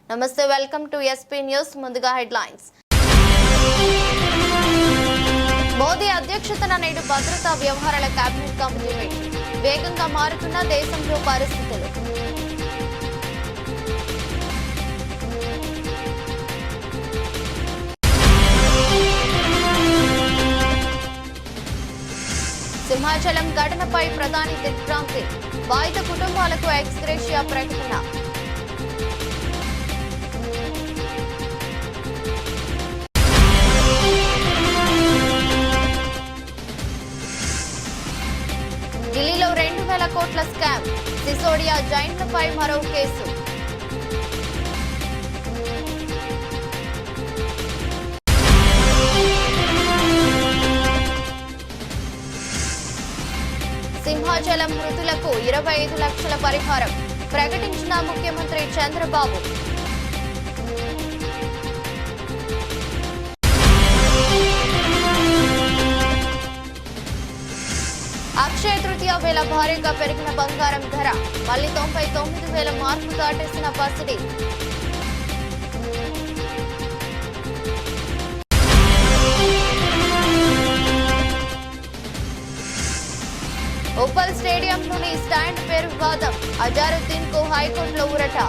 నమస్తే, welcome to SP news. ముందుగా headlines. Modi అధ్యక్షతన నేడు భద్రతా వ్యవహారాల కేబినెట్ కమిటీ మీటింగ్. వేగంగా మారుతున్న దేశంలో పరిస్థితులు. సింహాచలం ఘటనపై ప్రధాని దిగ్భ్రాంతి. బాధిత కుటుంబాలకు ఎక్స్గ్రేషియా ప్రకటన. ఢిల్లీలో 2,000 కోట్ల స్కామ్. సిసోడియా జైన్లపై మరో కేసు. సింహాచలం మృతులకు 25 లక్షల పరిహారం ప్రకటించిన ముఖ్యమంత్రి చంద్రబాబు. అక్షయ తృతీయ వేళ భారీగా పెరిగిన బంగారం ధర. మళ్లీ 99,000 మార్కు దాటేసిన పసిడి. ఉప్పల్ స్టేడియంలోని స్టాండ్ పేరు వివాదం. అజారుద్దీన్ కు హైకోర్టులో ఊరట.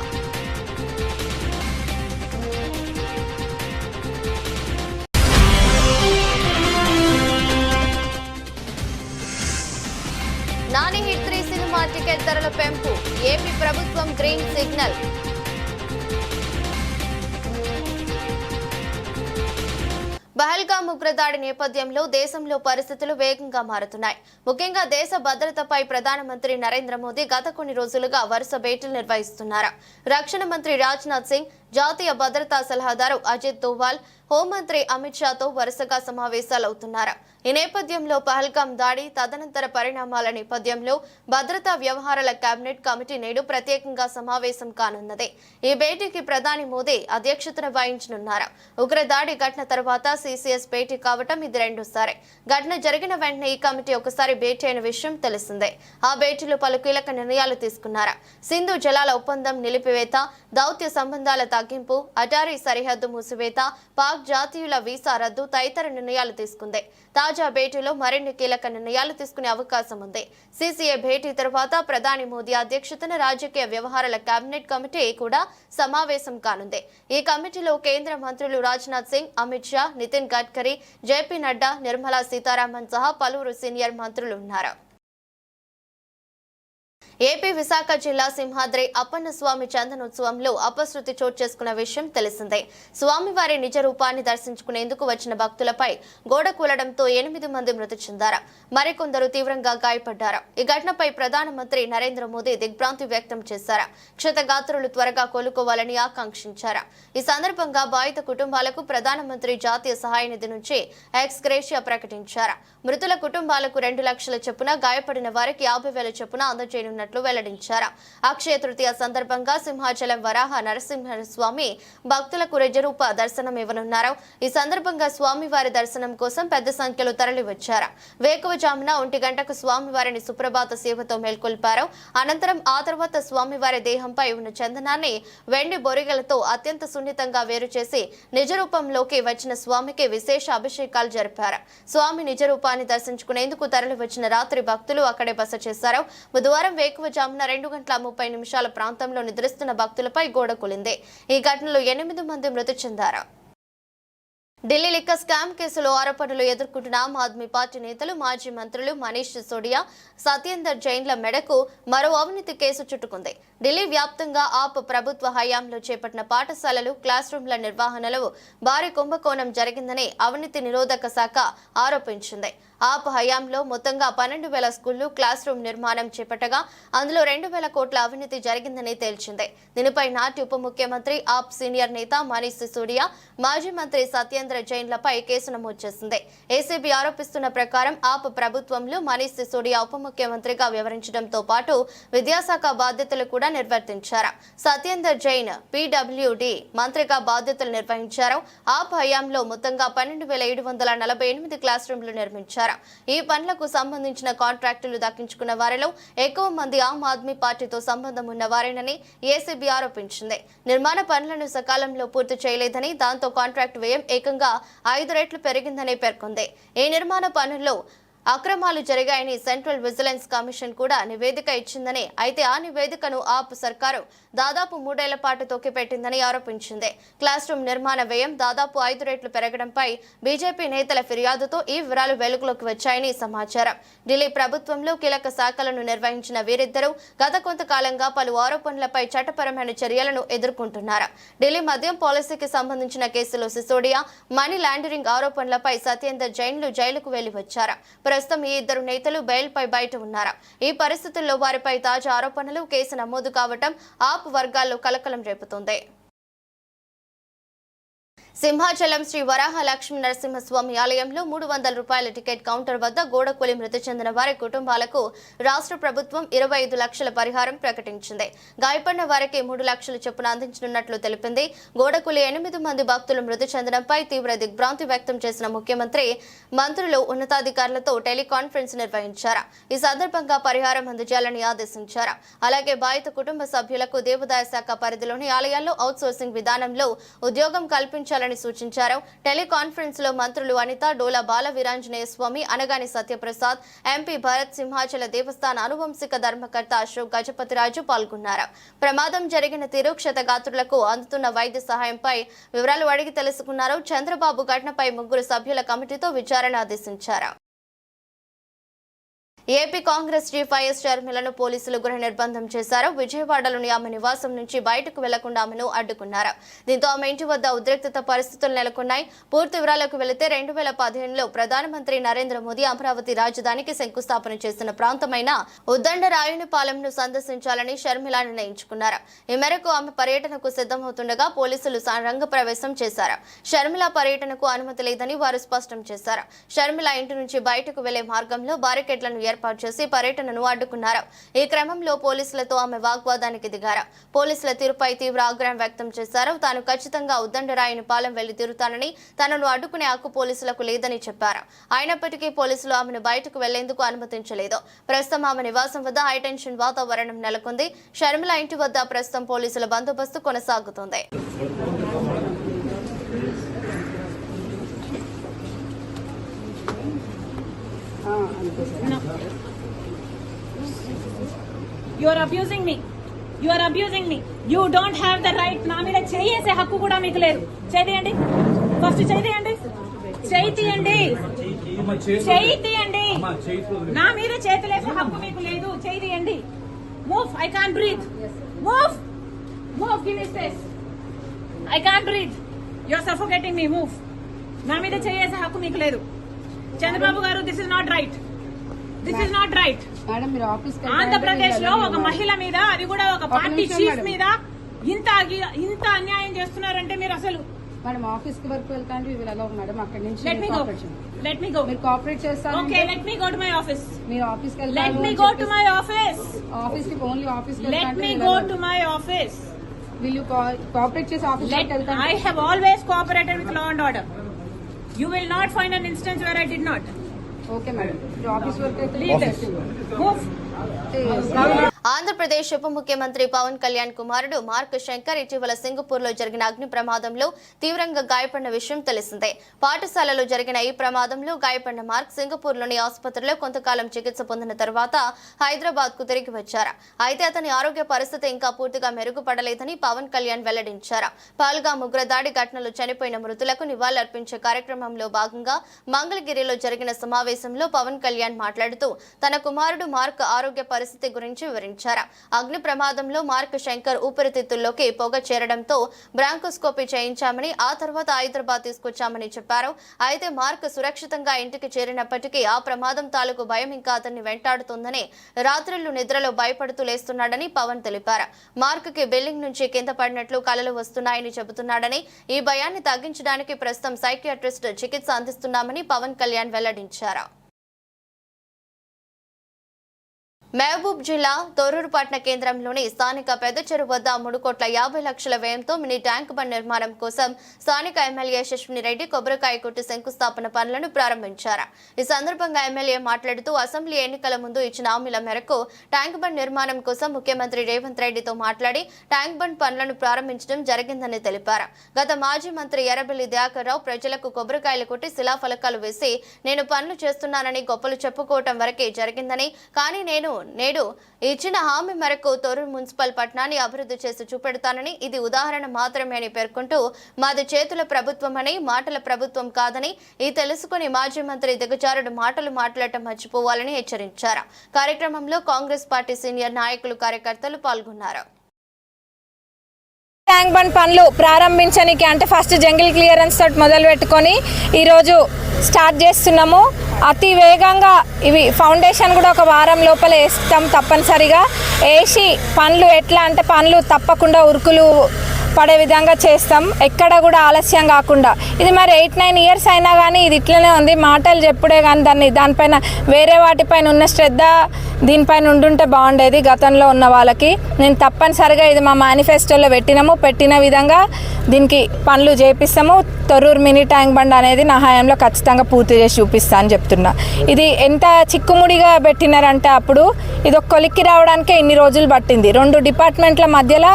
నాని హిట్ 3 సినిమా టికెట్ ధరల పెంపు. ఏపీ ప్రభుత్వం గ్రీన్ సిగ్నల్. పహల్గామ్ ఉగ్రదాడి నేపథ్యంలో దేశంలో పరిస్థితులు వేగంగా మారుతున్నాయి. ముఖ్యంగా దేశ భద్రతపై ప్రధానమంత్రి నరేంద్ర మోదీ గత కొన్ని రోజులుగా వరుస భేటీలు నిర్వహిస్తున్నారు. రక్షణ మంత్రి రాజ్నాథ్ సింగ్, జాతీయ భద్రతా సలహాదారు అజిత్ దోవాల్, హోంమంత్రి అమిత్ షాతో వరుసగా సమావేశాలవుతున్నారు. ఈ నేపథ్యంలో పహల్గామ్ దాడి, తదనంతర పరిణామాల నేపథ్యంలో భద్రతా వ్యవహారాల కేబినెట్ కమిటీ నేడు ప్రత్యేకంగా సమావేశం కానున్నది. ఈ భేటీకి ప్రధాని మోదీ అధ్యక్షతన వహించనున్నారు. ఉగ్రదాడి ఘటన తర్వాత సిసిఎస్ భేటీ కావటం ఇది రెండోసారి. ఘటన జరిగిన వెంటనే ఈ కమిటీ ఒకసారి భేటీ అయిన విషయం తెలిసిందే. ఆ భేటీలో పలు కీలక నిర్ణయాలు తీసుకున్నారు. సింధు జలాల ఒప్పందం నిలిపివేత, దౌత్య సంబంధాల తగ్గింపు, అటారీ సరిహద్దు మూసివేత, పాక్ జాతీయుల వీసా రద్దు తదితర నిర్ణయాలు తీసుకుంది. తాజా భేటీలో మరిన్ని కీలక నిర్ణయాలు తీసుకునే అవకాశం ఉంది. సిసిఏ భేటీ తర్వాత ప్రధాని మోదీ అధ్యక్షతన రాజకీయ వ్యవహారాల కేబినెట్ కమిటీ కూడా సమావేశం కానుంది. ఈ కమిటీలో కేంద్ర మంత్రులు రాజ్నాథ్ సింగ్, అమిత్ షా, నితిన్ గడ్కరీ, జేపీ నడ్డా, నిర్మలా సీతారామన్ సహా పలువురు సీనియర్ మంత్రులు ఉన్నారు. ఏపీ విశాఖ జిల్లా సింహాద్రి అప్పన్న స్వామి చందనోత్సవంలో అపశృతి చోటు చేసుకున్న విషయం తెలిసిందే. స్వామివారి నిజ రూపాన్ని దర్శించుకునేందుకు వచ్చిన భక్తులపై గోడ కూలడంతో 8 మంది మృతి చెందారు. మరికొందరు తీవ్రంగా గాయపడ్డారు. ఈ ఘటనపై ప్రధానమంత్రి నరేంద్ర మోదీ దిగ్భ్రాంతి వ్యక్తం చేశారు. క్షతగాత్రులు త్వరగా కోలుకోవాలని ఆకాంక్షించారు. ఈ సందర్భంగా బాధిత కుటుంబాలకు ప్రధానమంత్రి జాతీయ సహాయ నిధి నుంచి ఎక్స్గ్రేషియా ప్రకటించారు. మృతుల కుటుంబాలకు 2 లక్షల చొప్పున, గాయపడిన వారికి 50,000 చొప్పున అందజేయనున్నట్లు వెల్లడించారు. అక్షయ తృతీయ సందర్భంగా సింహాచలం వరాహ నరసింహస్వామి భక్తులకు నిజరూప దర్శనం ఇవ్వనున్నారు. ఈ సందర్భంగా స్వామివారి దర్శనం కోసం పెద్ద సంఖ్యలో తరలివచ్చారు. వేకువజామున 1 గంటకు స్వామివారిని సుప్రభాత సేవతో మేల్కొల్పారు. అనంతరం ఆ తర్వాత స్వామివారి దేహంపై ఉన్న చందనాన్ని వెండి బొరిగలతో అత్యంత సున్నితంగా వేరు చేసి నిజరూపంలోకి వచ్చిన స్వామికి విశేష అభిషేకాలు జరిపారు. స్వామి నిజరూపాన్ని దర్శించుకునేందుకు తరలివచ్చిన రాత్రి భక్తులు అక్కడే బస చేశారు. బుధవారం వేకువజామున 2:30 ప్రాంతంలో నిద్రిస్తున్న భక్తులపై గోడ కూలింది. ఈ ఘటనలో 8 మంది మృతి చెందారు. ఢిల్లీ లిక్కర్ స్కామ్ కేసులో ఆరోపణలు ఎదుర్కొంటున్న ఆమ్ ఆద్మీ పార్టీ నేతలు, మాజీ మంత్రులు మనీష్ సిసోడియా, సత్యేందర్ జైన్ల మెడకు మరో అవినీతి కేసు చుట్టుకుంది. ఢిల్లీ వ్యాప్తంగా ఆప్ ప్రభుత్వ హయాంలో చేపట్టిన పాఠశాలలు, క్లాస్ రూమ్ల నిర్వహణలో భారీ కుంభకోణం జరిగిందని అవినీతి నిరోధక శాఖ ఆరోపించింది. ఆప్ హయాంలో మొత్తంగా 12,000 స్కూళ్లు, క్లాస్ రూమ్ నిర్మాణం చేపట్టగా అందులో 2,000 కోట్ల అవినీతి జరిగిందని తేల్చింది. దీనిపై నాటి ఉప ముఖ్యమంత్రి, ఆప్ సీనియర్ నేత మనీష్ సిసోడియా, మాజీ మంత్రి సత్యేంద్ర జైన్లపై కేసు నమోదు చేసింది. ఏసీబీ ఆరోపిస్తున్న ప్రకారం ఆప్ ప్రభుత్వంలో మనీష్ సిసోడియా ఉప ముఖ్యమంత్రిగా వ్యవహరించడంతో పాటు విద్యాశాఖ బాధ్యతలు కూడా నిర్వర్తించారు. సత్యేందర్ జైన్ పీడబ్ల్యూడీ మంత్రిగా బాధ్యతలు నిర్వహించారు. ఆప్ హయాంలో మొత్తంగా 12,748 క్లాస్ రూమ్లు నిర్మించారు. చేశారు. ఈ పనులకు సంబంధించిన కాంట్రాక్టులు దక్కించుకున్న వారిలో ఎక్కువ మంది ఆమ్ ఆద్మీ పార్టీతో సంబంధం ఉన్న వారేనని ఏసీబీ ఆరోపించింది. నిర్మాణ పనులను సకాలంలో పూర్తి చేయలేదని, దాంతో కాంట్రాక్ట్ వ్యయం ఏకంగా 5 రెట్లు పెరిగిందని పేర్కొంది. ఈ నిర్మాణ పనుల్లో అక్రమాలు జరిగాయని సెంట్రల్ విజిలెన్స్ కమిషన్ కూడా నివేదిక ఇచ్చిందని, అయితే ఆ నివేదికను ఆప్ సర్కారు దాదాపు 3 ఏళ్ల పాటు తొక్కిపెట్టిందని ఆరోపించింది. క్లాస్ రూమ్ నిర్మాణ వ్యయం దాదాపు 5 రెట్లు పెరగడంపై బీజేపీ నేతల ఫిర్యాదుతో ఈ వివరాలు వెలుగులోకి వచ్చాయని సమాచారం. ఢిల్లీ ప్రభుత్వంలో కీలక శాఖలను నిర్వహించిన వీరిద్దరూ గత కొంతకాలంగా పలు ఆరోపణలపై చట్టపరమైన చర్యలను ఎదుర్కొంటున్నారు. ఢిల్లీ మద్యం పాలసీకి సంబంధించిన కేసులో సిసోడియా, మనీ లాండరింగ్ ఆరోపణలపై సత్యేందర్ జైన్లు జైలుకు వెళ్లి వచ్చారు. ప్రస్తుతం ఈ ఇద్దరు నేతలు బెయిల్పై బయట ఉన్నారు. ఈ పరిస్థితుల్లో వారిపై తాజా ఆరోపణలు, కేసు నమోదు కావటం ఆప్ వర్గాల్లో కలకలం రేపుతోంది. సింహాచలం శ్రీ వరాహ లక్ష్మీ నరసింహస్వామి ఆలయంలో 300 రూపాయల టికెట్ కౌంటర్ వద్ద గోడకూలి మృతి చెందిన వారి కుటుంబాలకు రాష్ట్ర ప్రభుత్వం 25 లక్షల పరిహారం ప్రకటించింది. గాయపడిన వారికి 3 లక్షలు చొప్పున అందించనున్నట్లు తెలిపింది. గోడకూలి 8 మంది భక్తులు మృతి చెందడంపై తీవ్ర దిగ్భ్రాంతి వ్యక్తం చేసిన ముఖ్యమంత్రి, మంత్రులు ఉన్నతాధికారులతో టెలికాన్ఫరెన్స్ నిర్వహించారు. ఈ సందర్భంగా పరిహారం అందజేయాలని ఆదేశించారు. అలాగే బాధిత కుటుంబ సభ్యులకు దేవాదాయ శాఖ పరిధిలోని ఆలయాల్లో అవుట్సోర్సింగ్ విధానంలో ఉద్యోగం కల్పించాలని సూచించారు. టెలికాన్ఫరెన్స్ లో మంత్రులు అనిత, డోలా బాల వీరాంజనేయ స్వామి, అనగాని సత్యప్రసాద్, ఎంపీ భరత్, సింహాచల దేవస్థాన అనువంశిక ధర్మకర్త అశోక్ గజపతిరాజు పాల్గొన్నారు. ప్రమాదం జరిగిన తీరు, క్షతగాత్రులకు అందుతున్న వైద్య సహాయంపై వివరాలు అడిగి తెలుసుకున్నారు. చంద్రబాబు ఘటనపై 3 సభ్యుల కమిటీతో విచారణ ఆదేశించారు. ఏపీ కాంగ్రెస్ చీఫ్ వైఎస్ షర్మిలను పోలీసులు గృహ నిర్బంధం చేశారు. విజయవాడలోని ఆమె నివాసం నుంచి బయటకు వెళ్లకుండా ఆమెను అడ్డుకున్నారు. దీంతో ఆమె ఇంటి వద్ద ఉద్రిక్తత పరిస్థితులు నెలకొన్నాయి. పూర్తి వివరాలకు వెళితే 2015లో ప్రధానమంత్రి నరేంద్ర మోదీ అమరావతి రాజధానికి శంకుస్థాపన చేసిన ప్రాంతమైన ఉద్దండరాయునిపాలెంను సందర్శించాలని షర్మిల నిర్ణయించుకున్నారు. ఈ మేరకు ఆమె పర్యటనకు సిద్ధమవుతుండగా పోలీసులు రంగప్రవేశం చేశారు. షర్మిల పర్యటనకు అనుమతి లేదని వారు స్పష్టం చేశారు. షర్మిల ఇంటి నుంచి బయటకు వెళ్లే మార్గంలో బారికేడ్లను ఏర్పాటు చేసి పర్యటనను అడ్డుకున్నారు. ఈ క్రమంలో పోలీసులతో ఆమె వాగ్వాదానికి దిగారు. పోలీసుల తీరుపై తీవ్ర ఆగ్రహం వ్యక్తం చేశారు. తాను ఖచ్చితంగా ఉద్దండరాయునిపాలెం వెళ్లి తీరుతానని, తనను అడ్డుకునే హక్కు పోలీసులకు లేదని చెప్పారు. అయినప్పటికీ పోలీసులు ఆమెను బయటకు వెళ్లేందుకు అనుమతించలేదు. ప్రస్తుతం ఆమె నివాసం వద్ద హైటెన్షన్ వాతావరణం నెలకొంది. షర్మిల ఇంటి వద్ద ప్రస్తుతం పోలీసుల బందోబస్తు కొనసాగుతోంది. No. You are abusing me. You are abusing me. You don't have the right. నా మీద చేయేసే హక్కు కూడా మీకు లేదు. చేయండి. ఫస్ట్ చేయండి. చేయండి. చేయండి. నా మీద చేతులేసే హక్కు మీకు లేదు. చేయండి. Move. I can't breathe. Move. Move. Give me space. I can't breathe. You are suffocating me. Move. నా మీద చేయేసే హక్కు మీకు లేదు. చంద్రబాబు గారు, this is not right. This is not right. Andhra Pradesh లో ఒక మహిళ మీద, అది కూడా ఒక పార్టీ చీఫ్ మీద ఇంత అన్యాయం చేస్తున్నారంటే మీరు అసలు. మేడం ఆఫీస్ కి వరకు వెళ్తాండి మేడం, అక్కడి నుంచి లెట్ మీ గో. మీరు కోఆపరేట్ చేస్తారు. Okay, let me go to my office. మీరు ఆఫీస్ కి వెళ్తారు. Let me go to my office. Office కి ఓన్లీ ఆఫీస్ కి let me go to my office. Will you cooperate చేసి ఆఫీస్ కి వెళ్తారు? I have always cooperated with law and order. You will not find an instance where I did not. Okay, madam. Your office work అయితే Leave this. Move. Andhra Pradesh ఉప ముఖ్యమంత్రి పవన్ కళ్యాణ్ కుమారుడు mark Shankar ఇటీవల Singapore లో జరిగిన అగ్ని ప్రమాదంలో తీవ్రంగా గాయపడిన విషయం తెలిసిందే. పాఠశాలలో జరిగిన ఈ ప్రమాదంలో గాయపడిన మార్క్ సింగపూర్ లోని ఆసుపత్రిలో కొంతకాలం చికిత్స పొందిన తర్వాత హైదరాబాద్ కు తిరిగి వచ్చారు. అయితే అతని ఆరోగ్య పరిస్థితి ఇంకా పూర్తిగా మెరుగుపడలేదని పవన్ కళ్యాణ్ వెల్లడించారు. పహల్గామ్ ఉగ్రదాడి ఘటనలో చనిపోయిన మృతులకు నివాళులర్పించే కార్యక్రమంలో భాగంగా మంగళగిరిలో జరిగిన సమావేశంలో పవన్ కళ్యాణ్ మాట్లాడుతూ తన కుమారుడు మార్క్ ఆరోగ్య పరిస్థితి గురించి వివరించారు. అగ్ని ప్రమాదంలో మార్క్ శంకర్ ఊపిరితిత్తుల్లోకి పొగ చేరడంతో బ్రాంకోస్కోపీ చేయించామని, ఆ తర్వాత హైదరాబాద్ తీసుకొచ్చామని చెప్పారు. అయితే మార్క్ సురక్షితంగా ఇంటికి చేరినప్పటికీ ఆ ప్రమాదం తాలూకు భయం ఇంకా అతన్ని వెంటాడుతుందని, రాత్రులు నిద్రలో భయపడుతూ లేస్తున్నాడని పవన్ తెలిపారు. మార్క్ కి బిల్డింగ్ నుంచి కింద పడినట్లు కలలు వస్తున్నాయని చెబుతున్నాడని, ఈ భయాన్ని తగ్గించడానికి ప్రస్తుతం సైకియాట్రిస్ట్ చికిత్స అందిస్తున్నామని పవన్ కళ్యాణ్ వెల్లడించారు. మహబూబ్ జిల్లా తొర్రూరు పట్టణ కేంద్రంలోని స్థానిక పెద్ద చెరువు వద్ద 3,50,00,000 వ్యయంతో మినీ ట్యాంక్ బండ్ నిర్మాణం కోసం స్థానిక ఎమ్మెల్యే యశస్విని రెడ్డి కొబ్బరికాయ కొట్టి శంకుస్థాపన పనులను ప్రారంభించారు. ఈ సందర్భంగా ఎమ్మెల్యే మాట్లాడుతూ అసెంబ్లీ ఎన్నికల ముందు ఇచ్చిన హామీల మేరకు ట్యాంక్ బండ్ నిర్మాణం కోసం ముఖ్యమంత్రి రేవంత్ రెడ్డితో మాట్లాడి ట్యాంక్ బండ్ పనులను ప్రారంభించడం జరిగిందని తెలిపారు. గత మాజీ మంత్రి ఎర్రబెల్లి దయాకర్ రావు ప్రజలకు కొబ్బరికాయలు కొట్టి శిలాఫలకాలు వేసి నేను పనులు చేస్తున్నానని గొప్పలు చెప్పుకోవటం వరకే జరిగిందని, కానీ నేడు ఇచ్చిన హామీ మేరకు తొర్రూరు మున్సిపల్ పట్టణాన్ని అభివృద్ధి చేసి చూపెడతానని, ఇది ఉదాహరణ మాత్రమే అని పేర్కొంటూ మాది చేతుల ప్రభుత్వమని, మాటల ప్రభుత్వం కాదని ఇది తెలుసుకుని మాజీ మంత్రి దిగజారుడు మాటలు మాట్లాడటం మర్చిపోవాలని హెచ్చరించారు. కార్యక్రమంలో కాంగ్రెస్ పార్టీ సీనియర్ నాయకులు, కార్యకర్తలు పాల్గొన్నారు. ట్యాంక్ బండ్ పనులు ప్రారంభించడానికి అంటే ఫస్ట్ జంగిల్ క్లియరెన్స్ తోటి మొదలు పెట్టుకొని ఈరోజు స్టార్ట్ చేస్తున్నాము. అతి వేగంగా ఇవి ఫౌండేషన్ కూడా ఒక వారం లోపల వేస్తాం తప్పనిసరిగా. వేసి పనులు ఎట్లా అంటే పనులు తప్పకుండా ఉరుకులు పడే విధంగా చేస్తాం, ఎక్కడ కూడా ఆలస్యం కాకుండా. ఇది మరి 8-9 ఇయర్స్ అయినా కానీ ఇది ఇట్లనే ఉంది. మాటలు చెప్పుడే కానీ దానిపైన వేరే వాటిపైన ఉన్న శ్రద్ధ దీనిపైన ఉండుంటే బాగుండేది గతంలో ఉన్న వాళ్ళకి. నేను తప్పనిసరిగా ఇది మా మేనిఫెస్టోలో పెట్టిన విధంగా దీనికి పనులు చేపిస్తాము. తొర్రూరు మినీ ట్యాంక్ బండ్ అనేది నా హయాంలో ఖచ్చితంగా పూర్తి చేసి చూపిస్తా అని చెప్తున్నా. ఇది ఎంత చిక్కుముడిగా పెట్టినారంటే అప్పుడు ఇది ఒక కొలిక్కి రావడానికే ఇన్ని రోజులు పట్టింది. 2 డిపార్ట్మెంట్ల మధ్యలో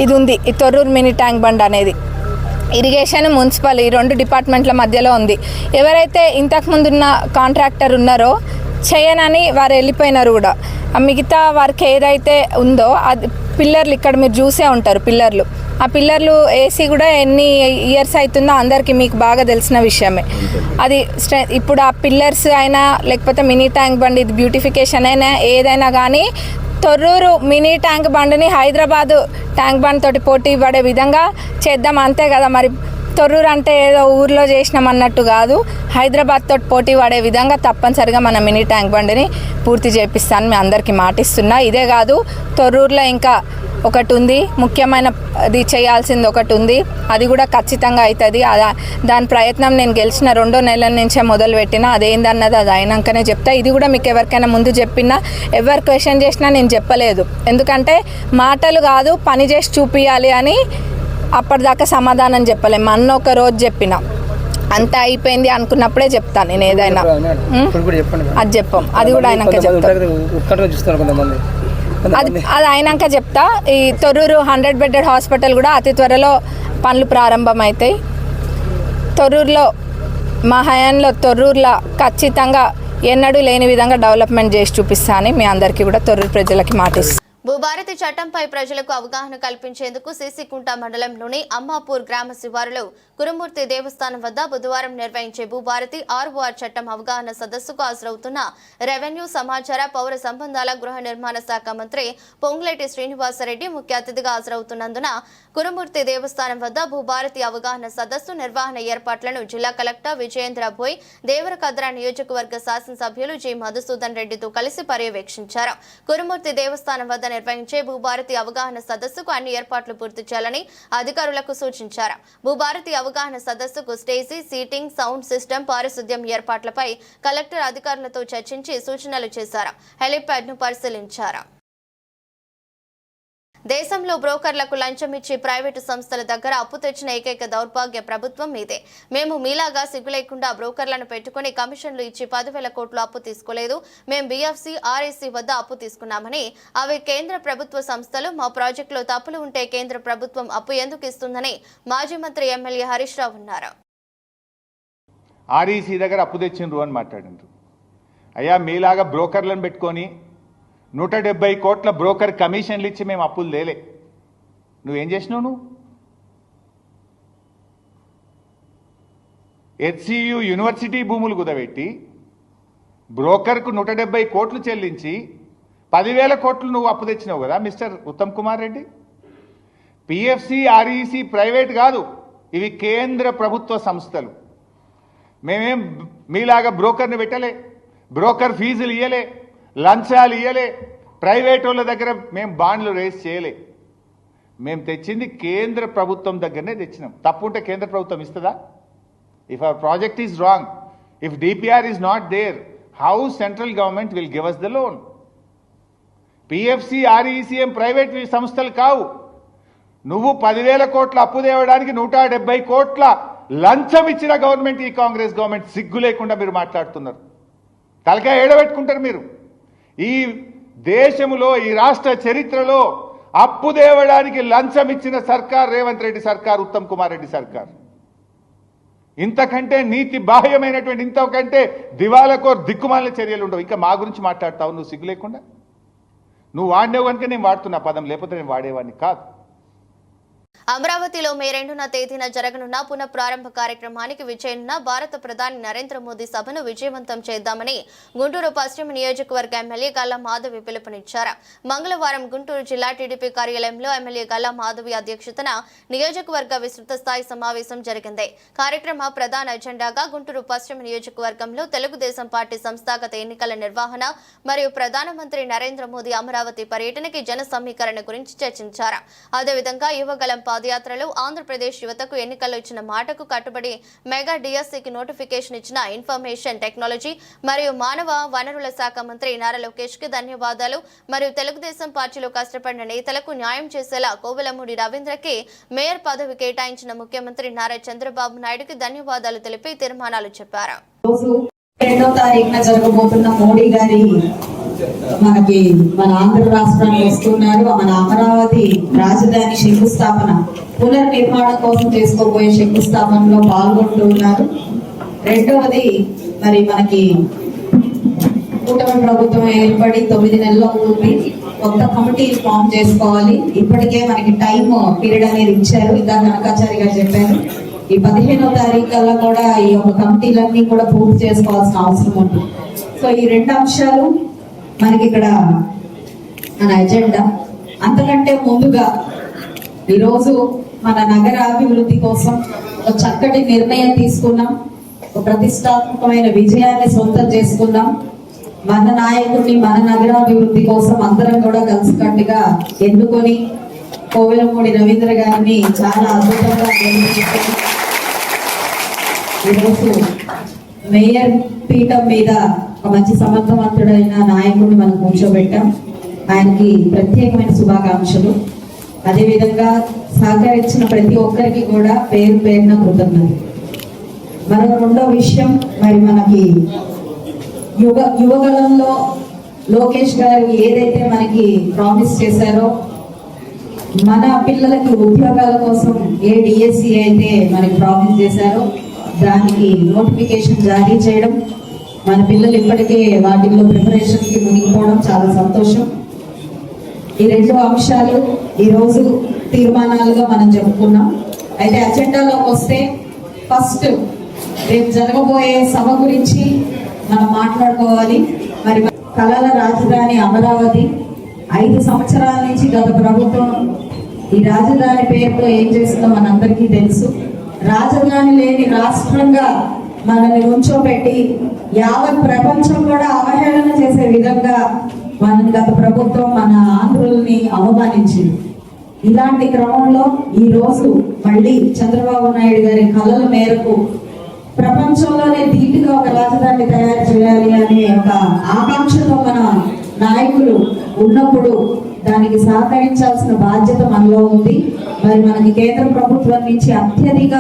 ఇది ఉంది, ఈ తొర్రూరు మినీ ట్యాంక్ బండ్ అనేది. ఇరిగేషన్, మున్సిపల్ ఈ 2 డిపార్ట్మెంట్ల మధ్యలో ఉంది. ఎవరైతే ఇంతకుముందు ఉన్న కాంట్రాక్టర్ ఉన్నారో చేయనని వారు వెళ్ళిపోయినారు కూడా. మిగతా వర్క్ ఏదైతే ఉందో అది పిల్లర్లు ఇక్కడ మీరు చూసే ఉంటారు. ఆ పిల్లర్లు ఏసీ కూడా ఎన్ని ఇయర్స్ అవుతుందో అందరికీ మీకు బాగా తెలిసిన విషయమే. అది ఇప్పుడు ఆ పిల్లర్స్ అయినా లేకపోతే మినీ ట్యాంక్ బండ్ ఇది బ్యూటిఫికేషన్ అయినా ఏదైనా కానీ తొర్రూరు మినీ ట్యాంక్ బండ్ని హైదరాబాదు ట్యాంక్ బండ్ తోటి పోటీ పడే విధంగా చేద్దాం, అంతే కదా. మరి తొర్రూరు అంటే ఏదో ఊర్లో చేసినాం అన్నట్టు కాదు, హైదరాబాద్ తోటి పోటీ పడే విధంగా తప్పనిసరిగా మన మినీ ట్యాంక్ బండ్ని పూర్తి చేపిస్తాను మీ అందరికీ మాటిస్తున్నా. ఇదే కాదు, తొర్రూరులో ఇంకా ఒకటి ఉంది, ముఖ్యమైనది చేయాల్సింది ఒకటి ఉంది, అది కూడా ఖచ్చితంగా అవుతుంది. దాని ప్రయత్నం నేను గెలిచిన 2 నెలల నుంచే మొదలుపెట్టిన. అదేందన్నది అది అయినాకనే చెప్తా. ఇది కూడా మీకు ఎవరికైనా ముందు చెప్పినా ఎవరు క్వశ్చన్ చేసినా నేను చెప్పలేదు, ఎందుకంటే మాటలు కాదు పని చేసి చూపించాలి అని అప్పటిదాకా సమాధానం చెప్పలేము. అన్న ఒక రోజు చెప్పిన అంతా అయిపోయింది అనుకున్నప్పుడే చెప్తాను నేను ఏదైనా. అది చెప్పాం, అది కూడా అయినాక చెప్తాను. అది అయినాక చెప్తా. ఈ తొర్రూరు 100 బెడెడ్ హాస్పిటల్ కూడా అతి త్వరలో పనులు ప్రారంభమవుతాయి. తొర్రూరులో మా హయాంలో తొర్రూరులో ఖచ్చితంగా ఎన్నడూ లేని విధంగా డెవలప్మెంట్ చేసి చూపిస్తా అని మీ అందరికీ కూడా తొర్రూరు ప్రజలకి మాటిస్తాను. భూభారతి చట్టంపై ప్రజలకు అవగాహన కల్పించేందుకు సీసీకుంట మండలంలోని అమ్మాపూర్ గ్రామ శివారులో కురుమూర్తి దేవస్థానం వద్ద బుధవారం నిర్వహించే భూభారతి ROR చట్టం అవగాహన సదస్సుకు హాజరవుతున్న రెవెన్యూ, సమాచార, పౌర సంబంధాల, గృహ నిర్మాణ శాఖ మంత్రి పొంగులేటి శ్రీనివాసరెడ్డి ముఖ్య అతిథిగా హాజరవుతున్నందున కురుమూర్తి దేవస్థానం వద్ద భూభారతి అవగాహన సదస్సు నిర్వహణ ఏర్పాట్లను జిల్లా కలెక్టర్ విజయేంద్ర భోయ్, దేవరకద్ర నియోజకవర్గ శాసనసభ్యులు జి మధుసూదన్ రెడ్డితో కలిసి పర్యవేక్షించారు. కురుమూర్తి దేవస్థానం వద్ద నిర్వహించే భూభారతి అవగాహన సదస్సుకు అన్ని ఏర్పాట్లు పూర్తి చేయాలని అధికారులకు సూచించారు. భూభారతి అవగాహన సదస్సుకు స్టేజీ, సీటింగ్, సౌండ్ సిస్టమ్, పారిశుద్ధ్యం ఏర్పాట్లపై కలెక్టర్ అధికారులతో చర్చించి సూచనలు చేశారు. హెలిప్యాడ్ ను పరిశీలించారు. దేశంలో బ్రోకర్లకు లంచం ఇచ్చి ప్రైవేటు సంస్థల దగ్గర అప్పు తెచ్చిన ఏకైక దౌర్భాగ్య ప్రభుత్వం మీదే. మేము మీలాగా సిగ్గు లేకుండా బ్రోకర్లను పెట్టుకుని కమిషన్లు ఇచ్చి 10,000 కోట్లు అప్పు తీసుకోలేదు. మేము BFC, REC వద్ద అప్పు తీసుకున్నామని, అవి కేంద్ర ప్రభుత్వ సంస్థలు. మా ప్రాజెక్టులో తప్పులు ఉంటే కేంద్ర ప్రభుత్వం అప్పు ఎందుకు ఇస్తుందని మాజీ మంత్రి ఎమ్మెల్యే హరీష్ రావు అన్నారు. REC దగ్గర అప్పు తెచ్చిండ్రు అని మాట్లాడిండ్రు. అయ్యా మీలాగా బ్రోకర్లను పెట్టుకొని 170 కోట్ల బ్రోకర్ కమిషన్లు ఇచ్చి మేము అప్పులు లేలే. నువ్వేం చేసినావు? నువ్వు HCU యూనివర్సిటీ భూములు కుదబెట్టి బ్రోకర్కు 170 కోట్లు చెల్లించి 10,000 కోట్లు నువ్వు అప్పు తెచ్చినావు కదా mister Uttam Kumar Reddy. PFC, REC private కాదు, ఇవి కేంద్ర ప్రభుత్వ సంస్థలు. మేమేం మీలాగా బ్రోకర్ని పెట్టలే, బ్రోకర్ ఫీజులు ఇయ్యలే, లంచాలు ఇయ్యలే, ప్రైవేట్ వాళ్ళ దగ్గర మేము బాండ్లు రేస్ చేయలే. మేము తెచ్చింది కేంద్ర ప్రభుత్వం దగ్గరనే తెచ్చినాం. తప్పు ఉంటే కేంద్ర ప్రభుత్వం ఇస్తుందా? If our project is wrong, if DPR is not there, how central government will give us the loan? PFC ఆర్ఈసీఎం ప్రైవేట్ సంస్థలు కావు. నువ్వు 10,000 కోట్ల అప్పు తేవడానికి 170 కోట్ల లంచం ఇచ్చిన గవర్నమెంట్ ఈ కాంగ్రెస్ గవర్నమెంట్. సిగ్గు లేకుండా మీరు మాట్లాడుతున్నారు. తలకాయ ఏడబెట్టుకుంటారు మీరు. ఈ దేశంలో ఈ రాష్ట్ర చరిత్రలో అప్పు తేవడానికి లంచం ఇచ్చిన సర్కార్ రేవంత్ రెడ్డి సర్కార్, ఉత్తమ్ కుమార్ రెడ్డి సర్కార్. ఇంతకంటే నీతి బాహ్యమైనటువంటి, ఇంతకంటే దివాలకోర్ దిక్కుమాలిన చర్యలు ఉండవు. ఇంకా మా గురించి మాట్లాడతావు నువ్వు సిగ్గు లేకుండా. నువ్వు వాడినేవు కనుక నేను వాడుతున్నా పదం, లేకపోతే నేను వాడేవాడిని కాదు. అమరావతిలో మే 2వ తేదీన జరగనున్న పునఃప్రారంభ కార్యక్రమానికి విచ్చేయనున్న భారత ప్రధాని నరేంద్ర మోదీ సభను విజయవంతం చేద్దామని గుంటూరు పశ్చిమ నియోజకవర్గ ఎమ్మెల్యే గల్లా మాధవి పిలుపునిచ్చారు. మంగళవారం గుంటూరు జిల్లా టీడీపీ కార్యాలయంలో ఎమ్మెల్యే గల్లా మాధవి అధ్యక్షతన నియోజకవర్గ విస్తృత స్థాయి సమావేశం జరిగింది. కార్యక్రమ ప్రధాన ఎజెండాగా గుంటూరు పశ్చిమ నియోజకవర్గంలో తెలుగుదేశం పార్టీ సంస్థాగత ఎన్నికల నిర్వహణ మరియు ప్రధానమంత్రి నరేంద్ర మోదీ అమరావతి పర్యటనకి జన సమీకరణ గురించి చర్చించారు. అదేవిధంగా యువగలం పాదయాత్రలో ఆంధ్రప్రదేశ్ యువతకు ఎన్నికల్లో ఇచ్చిన మాటకు కట్టుబడి మెగా డిఎస్సికి నోటిఫికేషన్ ఇచ్చిన ఇన్ఫర్మేషన్ టెక్నాలజీ మరియు మానవ వనరుల శాఖ మంత్రి నారా లోకేష్ కి ధన్యవాదాలు మరియు తెలుగుదేశం పార్టీలో కష్టపడిన నేతలకు న్యాయం చేసేలా కోవెలమూడి రవీంద్రకి మేయర్ పదవి కేటాయించిన ముఖ్యమంత్రి నారా చంద్రబాబు నాయుడుకి ధన్యవాదాలు తెలిపి తీర్మానాలు చెప్పారు. 2వ తారీఖున జరగబోతున్న మోడీ గారి మనకి మన ఆంధ్ర రాష్ట్రానికి వస్తున్నారు. మన అమరావతి రాజధాని శంకుస్థాపన పునర్నిర్మాణం కోసం చేసుకోబోయే శంకుస్థాపనలో పాల్గొంటున్నారు. రెండవది మరి మనకి కూటమి ప్రభుత్వం ఏర్పడి 9 నెలలు అవుతుంది. కొత్త కమిటీ ఫామ్ చేసుకోవాలి. ఇప్పటికే మనకి టైం పీరియడ్ అనేది ఇచ్చారు. ఇంకా కనకాచారి గారు చెప్పారు. ఈ 15వ తారీఖు కల్లా కూడా ఈ యొక్క కమిటీలన్నీ కూడా పూర్తి చేసుకోవాల్సిన అవసరం ఉంటుంది. సో ఈ 2 అంశాలు మనకి ఇక్కడ మన ఎజెండా. అంతకంటే ముందుగా ఈరోజు మన నగర అభివృద్ధి కోసం ఒక చక్కటి నిర్ణయం తీసుకున్నాం. ఒక ప్రతిష్టాత్మకమైన విజయాన్ని సొంతం చేసుకున్నాం. మన నాయకుడిని మన నగరాభివృద్ధి కోసం అందరం కూడా కలిసికట్టుగా ఎన్నుకొని కోవెలమూడి రవీంద్ర గారిని చాలా అద్భుతంగా నిర్వహించారు. ఈరోజు మేయర్ పీఠం మీద ఒక మంచి సమర్థవంతుడైన నాయకుడిని మనం కూర్చోబెట్టాం. ఆయనకి ప్రత్యేకమైన శుభాకాంక్షలు. అదేవిధంగా సహకరించిన ప్రతి ఒక్కరికి కూడా పేరు పేరున కృతజ్ఞతలు. మరో రెండో విషయం, మరి మనకి యువగలంలో లోకేష్ గారు ఏదైతే మనకి ప్రామిస్ చేశారో, మన పిల్లలకి ఉద్యోగాల కోసం ఏ డిఎస్సి అయితే మనకి ప్రామిస్ చేశారో దానికి నోటిఫికేషన్ జారీ చేయడం, మన పిల్లలు ఇప్పటికే వాటిల్లో ప్రిపరేషన్ కి మునిగిపోవడం చాలా సంతోషం. ఈ 2 అంశాలు ఈరోజు తీర్మానాలుగా మనం చెప్పుకున్నాం. అయితే అజెండాలోకి వస్తే ఫస్ట్ రేపు జరగబోయే సభ గురించి మనం మాట్లాడుకోవాలి. మరి కళల రాజధాని అమరావతి 5 సంవత్సరాల నుంచి గత ప్రభుత్వం ఈ రాజధాని పేరుతో ఏం చేస్తుందో మనందరికీ తెలుసు. రాజధాని లేని రాష్ట్రంగా మనల్ని ఉంచోబెట్టి యావత్ ప్రపంచం కూడా అవహేళన చేసే విధంగా మన గత ప్రభుత్వం మన ఆంధ్రుల్ని అవమానించింది. ఇలాంటి క్రమంలో ఈ రోజు మళ్ళీ చంద్రబాబు నాయుడు గారి కళల మేరకు ప్రపంచంలోనే ధీటుగా ఒక రాజధాని తయారు చేయాలి అనే ఒక ఆకాంక్షతో మన నాయకులు ఉన్నప్పుడు దానికి సహకరించాల్సిన బాధ్యత మనలో ఉంది. మరి మనకి కేంద్ర ప్రభుత్వం నుంచి అత్యధిక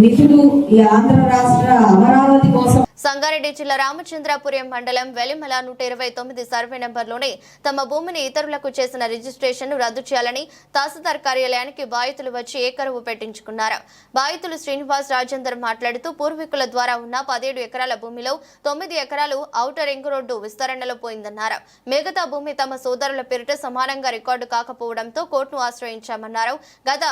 నిధులు ఈ ఆంధ్ర రాష్ట్ర అమరావతి కోసం. సంగారెడ్డి జిల్లా రామచంద్రాపురం మండలం వెలిమల 129 సర్వే నెంబర్లోనే తమ భూమిని ఇతరులకు చేసిన రిజిస్ట్రేషన్ రద్దు చేయాలని తహసీల్దార్ కార్యాలయానికి బాధితులు వచ్చి ఏకరువు పెట్టించుకున్నారు. బాధితులు శ్రీనివాస్ రాజేందర్ మాట్లాడుతూ పూర్వీకుల ద్వారా ఉన్న 17 ఎకరాల భూమిలో 9 ఎకరాలు ఔటర్ రింగ్ రోడ్డు విస్తరణలో పోయిందన్నారు. మిగతా భూమి తమ సోదరుల పేరిట సమానంగా రికార్డు కాకపోవడంతో కోర్టును ఆశ్రయించామన్నారు. గత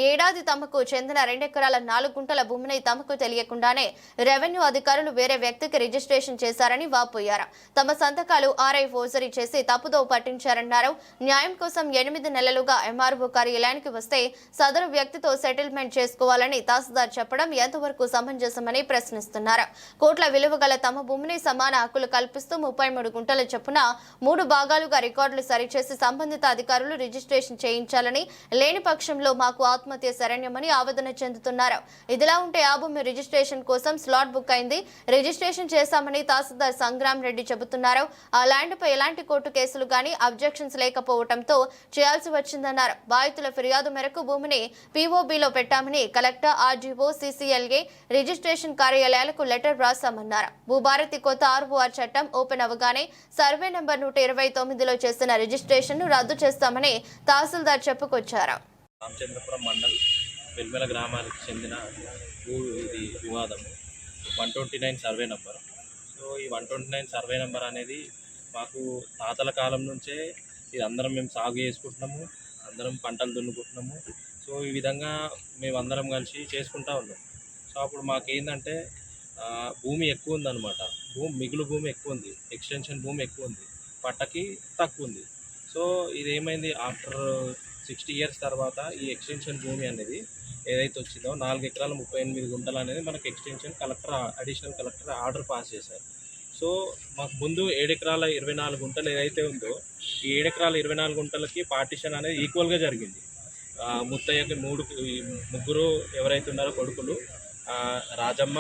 ఏడాది తమకు చెందిన 2 ఎకరాల 4 గుంటల భూమిని తమకు తెలియకుండానే రెవెన్యూ అధికారులు వేరే వ్యక్తికి రిజిస్ట్రేషన్ చేశారని వాపోయారు. తమ సంతకాలు ఆర్ఐ ఫోర్జరీ చేసి తప్పుదో పట్టించారన్నారు. న్యాయం కోసం 8 నెలలుగా ఎంఆర్ఓ కార్యాలయానికి వస్తే సదరు వ్యక్తితో సెటిల్మెంట్ చేసుకోవాలని తహసీల్దార్ చెప్పడం ఎంతవరకు సమంజసమని ప్రశ్నిస్తున్నారు. కోట్ల విలువ గల తమ భూమిని సమాన హక్కులు కల్పిస్తూ 33 గుంటల చొప్పున 3 భాగాలుగా రికార్డులు సరిచేసి సంబంధిత అధికారులు రిజిస్ట్రేషన్ చేయించాలని, లేని పక్షంలో మాకు ఆత్మహత్య శరణ్యమని ఆవేదన చెందుతున్నారు. ఇదిలా ఉంటే ఆ భూమి రిజిస్ట్రేషన్ కోసం స్లాట్ బుక్ అయింది. రిజిస్ట్రేషన్ చేశామని తహసీల్దార్ సంగ్రామ్ రెడ్డి చెబుతున్నారు. ఆ ల్యాండ్ పై ఎలాంటి కోర్టు కేసులు గానీ అబ్జెక్షన్స్ లేకపోవడంతో చేయాల్సి వచ్చిందన్నారు. బాధితుల ఫిర్యాదు మేరకు భూమిని పీఓబీలో పెట్టామని కలెక్టర్, ఆర్డీఓ, సీసీఎల్ఏ రిజిస్ట్రేషన్ కార్యాలయాలకు లెటర్ రాశామన్నారు. భూభారతి కొత్త ఆర్ఓఆర్ చట్టం ఓపెన్ అవగానే సర్వే నెంబర్ 129లో చేసిన రిజిస్ట్రేషన్ ను రద్దు చేస్తామని తహసీల్దార్ చెప్పుకొచ్చారు. రామచంద్రపురం మండల్ వెల్మెల గ్రామానికి చెందిన ఇది వివాదం 129 సర్వే నెంబర్. సో ఈ 129 సర్వే నెంబర్ అనేది మాకు తాతల కాలం నుంచే ఇది అందరం మేము సాగు చేసుకుంటున్నాము, అందరం పంటలు దున్నుకుంటున్నాము. సో ఈ విధంగా మేము అందరం కలిసి చేసుకుంటూ ఉన్నాం. సో అప్పుడు మాకేందంటే భూమి ఎక్కువ ఉందన్నమాట. మిగులు భూమి ఎక్కువ ఉంది, ఎక్స్టెన్షన్ భూమి ఎక్కువ ఉంది, పట్టకి తక్కువ ఉంది. సో ఇది ఏమైంది, ఆఫ్టర్ 60 ఇయర్స్ తర్వాత ఈ ఎక్స్టెన్షన్ భూమి అనేది ఏదైతే వచ్చిందో 4 ఎకరాల 38 గుంటలు అనేది మనకు extension additional collector order pass చేశారు. సో మాకు ముందు 7 ఎకరాల 24 గుంటలు ఏదైతే ఉందో ఈ 7 ఎకరాల 24 గుంటలకి పార్టిషన్ అనేది ఈక్వల్గా జరిగింది. ముత్తయ్యకి ముగ్గురు ఎవరైతే ఉన్నారో కొడుకులు, రాజమ్మ,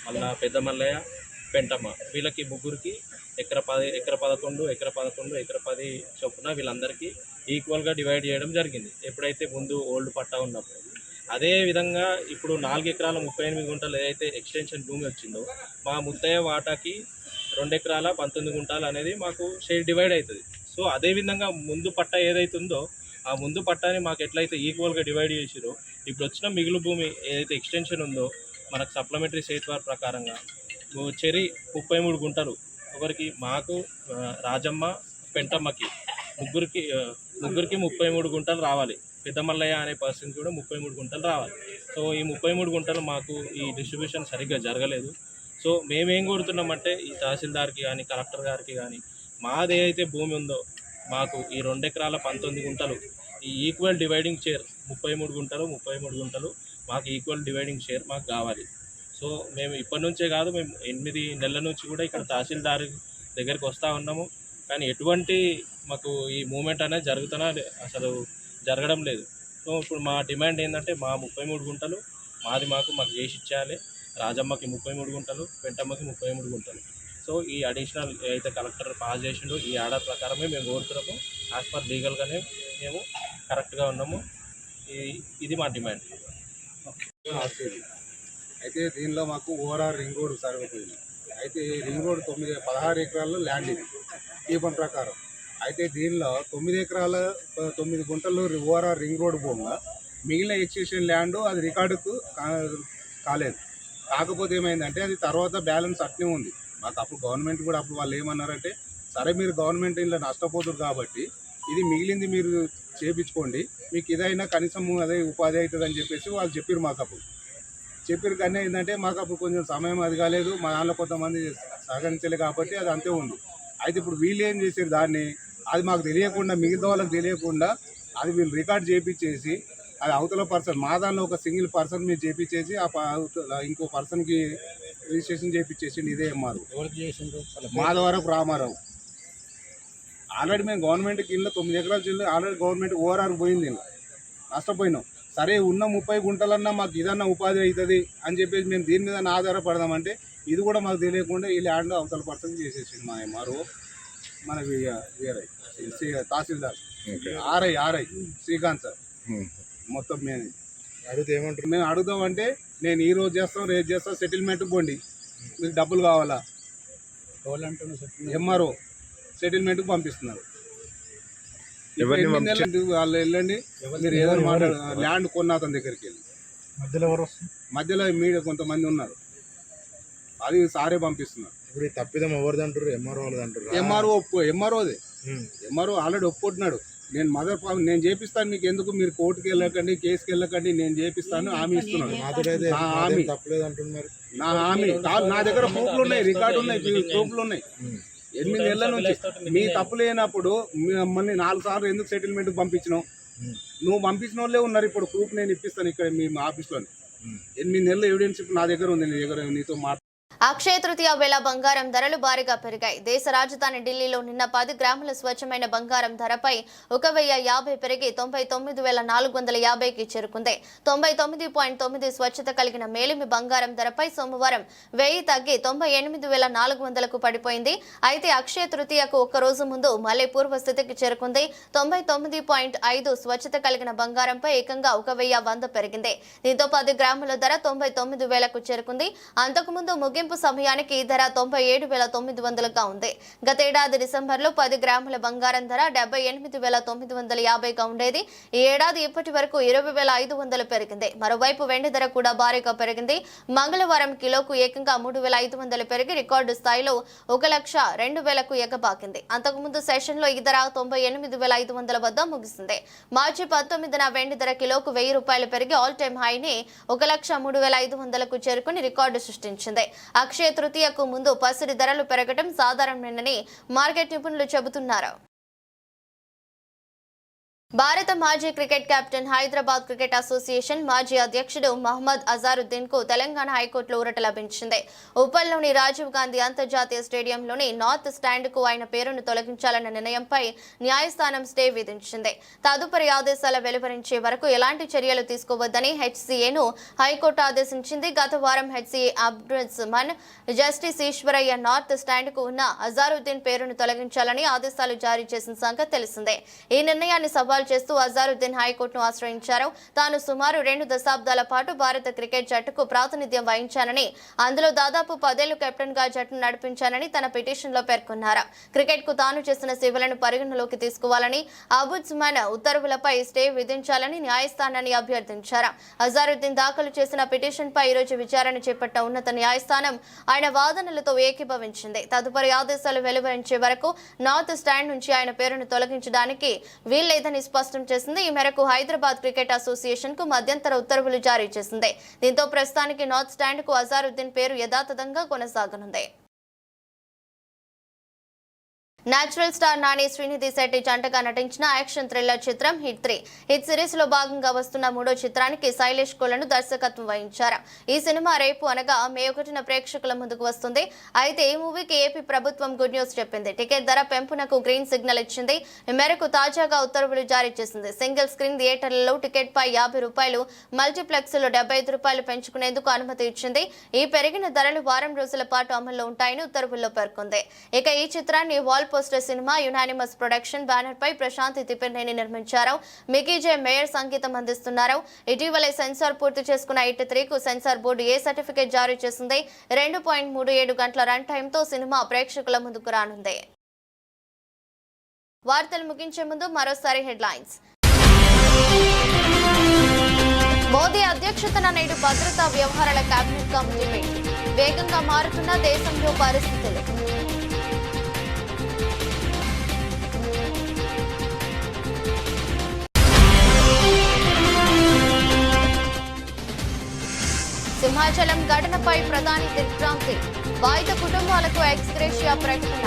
మళ్ళా పెద్ద మల్లయ్య, పెంటమ్మ, వీళ్ళకి ముగ్గురికి ఎకర 11, ఎకర 10 చొప్పున వీళ్ళందరికీ ఈక్వల్గా డివైడ్ చేయడం జరిగింది ఎప్పుడైతే ముందు ఓల్డ్ పట్టా ఉన్నప్పుడు. అదే విధంగా ఇప్పుడు 4 ఎకరాల 38 గుంటలు ఏదైతే ఎక్స్టెన్షన్ భూమి వచ్చిందో మా ముత్తయ్య వాటాకి 2 ఎకరాల 19 గుంటలు అనేది మాకు షేర్ డివైడ్ అవుతుంది. సో అదేవిధంగా ముందు పట్టా ఏదైతుందో ఆ ముందు పట్టాని మాకు ఎట్లయితే ఈక్వల్గా డివైడ్ చేసిరో ఇప్పుడు వచ్చిన మిగులు భూమి ఏదైతే ఎక్స్టెన్షన్ ఉందో మనకు సప్లిమెంటరీ సేట్వార్ ప్రకారంగా చెరి 33 గుంటలు ఒకరికి, మాకు రాజమ్మ, పెంటమ్మకి ముగ్గురికి 33 గుంటలు రావాలి. పెద్ద మల్లయ్య అనే పర్సన్ కూడా 33 గుంటలు రావాలి. సో ఈ 33 గుంటలు మాకు ఈ డిస్ట్రిబ్యూషన్ సరిగ్గా జరగలేదు. సో మేమేం కోరుతున్నామంటే ఈ తహసీల్దార్కి కానీ కలెక్టర్ గారికి కానీ మాది ఏదైతే భూమి ఉందో మాకు ఈ 2 ఎకరాల 19 గుంటలు ఈ ఈక్వల్ డివైడింగ్ షేర్ 33 గుంటలు మాకు ఈక్వల్ డివైడింగ్ షేర్ మాకు కావాలి. సో మేము ఇప్పటి నుంచే కాదు, మేము 8 నెలల నుంచి కూడా ఇక్కడ తహసీల్దార్ దగ్గరికి వస్తూ ఉన్నాము. కానీ ఎటువంటి మాకు ఈ మూమెంట్ అనేది అసలు జరగడం లేదు. సో ఇప్పుడు మా డిమాండ్ ఏంటంటే మా 33 గుంటలు మాకు చేసి ఇచ్చేయాలి. రాజమ్మకి 33 గుంటలు, పెంటమ్మకి 33 గుంటలు. సో ఈ అడిషనల్ ఏదైతే కలెక్టర్ పాస్ చేసిండో ఈ ఆర్డర్ ప్రకారమే మేము కోరుతున్నాము. యాజ్ పర్ లీగల్గానే మేము కరెక్ట్గా ఉన్నాము. ఇది మా డిమాండ్. అయితే దీనిలో మాకు ఓఆర్ఆర్ రింగ్ రోడ్ సర్వే పోయింది. అయితే రింగ్ రోడ్ 16 ఎకరాల్లో ల్యాండ్ ఇది ఈపన్ ప్రకారం. అయితే దీనిలో 9 ఎకరాల 9 గుంటలు ఓఆర్ఆర్ రింగ్ రోడ్ పోగా మిగిలిన ఎక్స్టెన్షన్ ల్యాండ్ అది రికార్డుకు కాలేదు. కాకపోతే ఏమైందంటే అది తర్వాత బ్యాలెన్స్ అట్నే ఉంది. మాకు అప్పుడు గవర్నమెంట్ కూడా అప్పుడు వాళ్ళు ఏమన్నారంటే, సరే మీరు గవర్నమెంట్ ఇలా నష్టపోతుంది కాబట్టి ఇది మిగిలింది మీరు చేయించుకోండి, మీకు ఇదైనా కనీసం అదే ఉపాధి అవుతుంది అని చెప్పేసి వాళ్ళు చెప్పారు. మాకు అప్పుడు చెప్పారు. కానీ ఏంటంటే మాకు అప్పుడు కొంచెం సమయం అది కాలేదు, మా దాంట్లో కొంతమంది సహకరించలేదు కాబట్టి అది అంతే ఉంది. అయితే ఇప్పుడు వీళ్ళు ఏం చేశారు, దాన్ని అది మాకు తెలియకుండా, మిగతా వాళ్ళకి తెలియకుండా అది వీళ్ళు రికార్డ్ చేయించేసి అది అవతల పర్సన్, మా దానిలో ఒక సింగిల్ పర్సన్ మీరు చేయించేసి ఇంకో పర్సన్కి రిజిస్ట్రేషన్ చేయించేసి ఇదే ఎంఆర్ఓ మాధవరపు రామారావు. ఆల్రెడీ మేము గవర్నమెంట్కి ఇల్లు 9 ఎకరాల చెల్లి ఆల్రెడీ గవర్నమెంట్ ఓఆర్ఆర్ పోయింది, నష్టపోయినాం. సరే ఉన్న 30 గుంటలన్నా మాకు ఇదన్నా ఉపాధి అవుతుంది అని చెప్పేసి మేము దీని మీద ఆధారపడదామంటే ఇది కూడా మాకు తెలియకుండా ఈ ల్యాండ్ అవతల పర్సన్ చేసేసింది మా ఎంఆర్ఓ, మన వీఆర్ఐ తహసీల్దార్ ఆర్ఐ శ్రీకాంత్ సార్. మొత్తం మేము అడుగుతామంటే నేను ఈ రోజు చేస్తాం, రేపు చేస్తాం, సెటిల్మెంట్ పోండి, మీకు డబ్బులు కావాలా, ఎంఆర్ఓ సెటిల్మెంట్కి పంపిస్తున్నారు. వాళ్ళు వెళ్ళండి, మీరు ఏదైనా మాట్లాడు ల్యాండ్ కొన్న అతని దగ్గరికి వెళ్ళి మధ్యలో మీడియా కొంతమంది ఉన్నారు, అది సారే పంపిస్తున్నారు. ఇప్పుడు తప్పిదం ఎవరిది అంటారు? ఎంఆర్ఓదే. ఎంఆర్ఓ ఆల్రెడీ ఒప్పుకుంటున్నాడు, నేను చేపిస్తాను, మీకు ఎందుకు మీరు కోర్టుకి వెళ్ళకండి, కేసుకి వెళ్ళకండి, నేను చేపిస్తాను హామీ ఇస్తున్నాను. నా హామీ నా దగ్గర ప్రూఫ్లు ఉన్నాయి, రికార్డు ఉన్నాయి, ప్రూఫ్లు ఉన్నాయి. 8 నెలల నుంచి మీ తప్పు లేనప్పుడు మమ్మల్ని 4 సార్లు ఎందుకు సెటిల్మెంట్కి పంపించినావు? నువ్వు పంపించిన వాళ్ళే ఉన్నారు. ఇప్పుడు ప్రూఫ్ నేను ఇప్పిస్తాను ఇక్కడ మీ ఆఫీస్లోనే. 8 నెలల ఎవిడెన్స్ ఇప్పుడు నా దగ్గర ఉంది, నీ దగ్గర నీతో అక్షయ తృతీయ వేళ బంగారం ధరలు భారీగా పెరిగాయి. దేశ రాజధాని ఢిల్లీలో నిన్న 10 గ్రాముల స్వచ్ఛమైన బంగారం ధరపై 1,050 పెరిగి 99,450కి చేరుకుంది. 99.9 స్వచ్ఛత కలిగిన మేలిమి బంగారం ధరపై సోమవారం 1000 తగ్గి 98,400కు పడిపోయింది. అయితే అక్షయ తృతీయకు ఒక్క రోజు ముందు మళ్లీ పూర్వస్థితికి చేరుకుంది. 99.5 స్వచ్ఛత కలిగిన బంగారంపై ఏకంగా 1,100 పెరిగింది. దీంతో 10 గ్రాముల ధర 99,000కు చేరుకుంది. అంతకుముందు ముగింపు సమయానికి ఈ ధర 97,900గా ఉంది. గతేడాది డిసెంబర్లో 10 గ్రాముల బంగారం ధర 78,950గా ఉండేది. ఈ ఏడాది ఇప్పటి వరకు 20,500 పెరిగింది. మరోవైపు వెండి ధర కూడా భారీగా పెరిగింది. మంగళవారం కిలోకు ఏకంగా 3,500 పెరిగి రికార్డు స్థాయిలో 1,02,000కు ఎగబాకింది. అంతకుముందు సెషన్లో ఈ ధర 98,500 వద్ద ముగిసింది. మార్చి 19న వెండి ధర కిలోకు ₹1,000 పెరిగి ఆల్ టైమ్ హైని 1,03,500కు చేరుకుని రికార్డు సృష్టించింది. అక్షయ తృతీయకు ముందు పసిడి ధరలు పెరగడం సాధారణమేనని మార్కెట్ నిపుణులు చెబుతున్నారు. భారత మాజీ cricket captain, Hyderabad cricket association మాజీ అధ్యక్షుడు మహమ్మద్ అజారుద్దీన్ కు తెలంగాణ హైకోర్టులో ఊరట లభించింది. ఉప్పల్లోని రాజీవ్ గాంధీ అంతర్జాతీయ స్టేడియంలోని నార్త్ స్టాండ్ కు ఆయన పేరును తొలగించాలన్న నిర్ణయంపై న్యాయస్థానం స్టే విధించింది. తదుపరి ఆదేశాల వెలువరించే వరకు ఎలాంటి చర్యలు తీసుకోవద్దని హెచ్సీఏను హైకోర్టు ఆదేశించింది. గత వారం హెచ్సీఏ అబ్దుల్ జస్టిస్ ఈశ్వరయ్య నార్త్ స్టాండ్ కు ఉన్న అజారుద్దీన్ పేరును తొలగించాలని ఆదేశాలు జారీ చేసిన సంగతి తెలిసిందే. ఈ నిర్ణయాన్ని చేస్తూ అజారుద్దీన్ హైకోర్టును ఆశ్రయించారు. తాను సుమారు 2 దశాబ్దాల పాటు భారత క్రికెట్ జట్టుకు ప్రాతినిధ్యం వహించానని, అందులో దాదాపు 10 ఏళ్లు కెప్టెన్ గా జట్టును నడిపించానని తన పిటిషన్లో పేర్కొన్నారు. క్రికెట్ కు తాను చేసిన సేవలను పరిగణలోకి తీసుకోవాలని, అబుజ్మాన్ ఉత్తర్వులపై స్టే విధించాలని న్యాయస్థానాన్ని అభ్యర్థించారు. అజారుద్దీన్ దాఖలు చేసిన పిటిషన్ పై ఈరోజు విచారణ చేపట్ట ఉన్నత న్యాయస్థానం ఆయన వాదనలతో ఏకీభవించింది. తదుపరి ఆదేశాలు వెలువరించే వరకు నార్త్ స్టాండ్ నుంచి ఆయన పేరును తొలగించడానికి వీల్లేదని స్పష్టం చేసింది. ఈ మేరకు హైదరాబాద్ క్రికెట్ అసోసియేషన్ కు మధ్యంతర ఉత్తర్వులు జారీ చేసింది. దీంతో ప్రస్తుతానికి నార్త్ స్టాండ్ కు అజారుద్దీన్ పేరు యథాతథంగా కొనసాగనుంది. నేచురల్ స్టార్ నాని, శ్రీనిధి శెట్టి జంటగా నటించిన యాక్షన్ థ్రిల్లర్ చిత్రం హిట్ 3 హిట్ సిరీస్ లో భాగంగా వస్తున్న 3వ చిత్రానికి శైలేష్ కోలను దర్శకత్వం వహించారు. ఈ సినిమా రేపు అనగా మే 1న ప్రేక్షకుల ముందుకు వస్తుంది. అయితే ఈ మూవీకి ఏపీ ప్రభుత్వం గుడ్ న్యూస్ చెప్పింది. టికెట్ ధర పెంపునకు గ్రీన్ సిగ్నల్ ఇచ్చింది. ఈ మేరకు తాజాగా ఉత్తర్వులు జారీ చేసింది. సింగిల్ స్క్రీన్ థియేటర్లలో టికెట్ పై ₹50, మల్టీప్లెక్స్ లో ₹75 పెంచుకునేందుకు అనుమతి ఇచ్చింది. ఈ పెరిగిన ధరలు వారం రోజుల పాటు అమల్లో ఉంటాయని ఉత్తర్వుల్లో పేర్కొంది. ఇక ఈ చిత్రాన్ని wall poster cinema unanimous production banner పై ప్రశాంత్ తిప్పినేని నిర్మించారు. మికీ జే మేయర్ సంగీతం అందిస్తున్నారు. ఇటీవలే సెన్సార్ పూర్తి చేసుకున్న హిట్ 3కు సెన్సార్ బోర్డు ఏ సర్టిఫికేట్ జారీ చేసింది. 2.37 గంటల రన్ టైమ్ తో సినిమా ప్రేక్షకుల ముందుకు రానుంది. వార్తలు ముగించే ముందు మరోసారి హెడ్లైన్స్. మోదీ అధ్యక్షతన నేడు భద్రతా వ్యవహారాల కేబినెట్ కమిటీ భేటీ. వేగంగా మారుతున్న దేశంలో పరిస్థితులు. సింహాచలం ఘటనపై ప్రధాని దిగ్భ్రాంతి. బాధిత కుటుంబాలకు ఎక్స్గ్రేషియా ప్రకటన.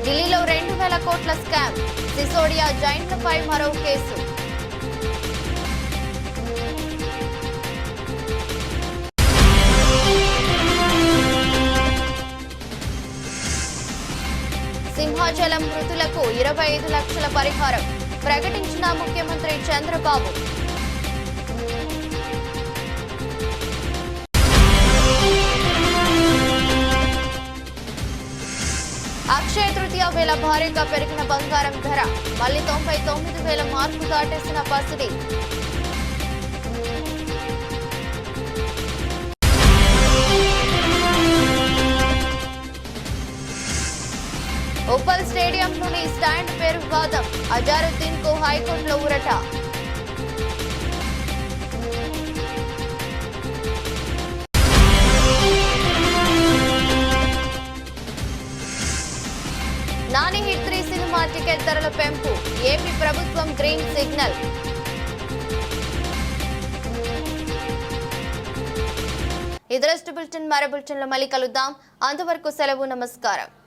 ఢిల్లీలో 2,000 కోట్ల స్కామ్. సిసోడియా జైన్లపై మరో కేసు. సింహాచలం మృతులకు 25 లక్షల పరిహారం ప్రకటించిన ముఖ్యమంత్రి చంద్రబాబు. అక్షయ తృతీయ వేళ భారీగా పెరిగిన బంగారం ధర మళ్లీ 99,000 మార్కు దాటేసిన పసిడి. ఉప్పల్ స్టేడియంలోని స్టాండ్ పేరు వివాదం. అజారుద్దీన్ కు హైకోర్టులో ఊరట. నాని హిట్ 3 సినిమా టికెట్ ధరల పెంపు. ఏపీ ప్రభుత్వం గ్రీన్ సిగ్నల్. ఇదరస్ట్ బులెటిన్ మరో బులెటిన్లో మళ్ళీ కలుద్దాం. అంతవరకు సెలవు. నమస్కారం.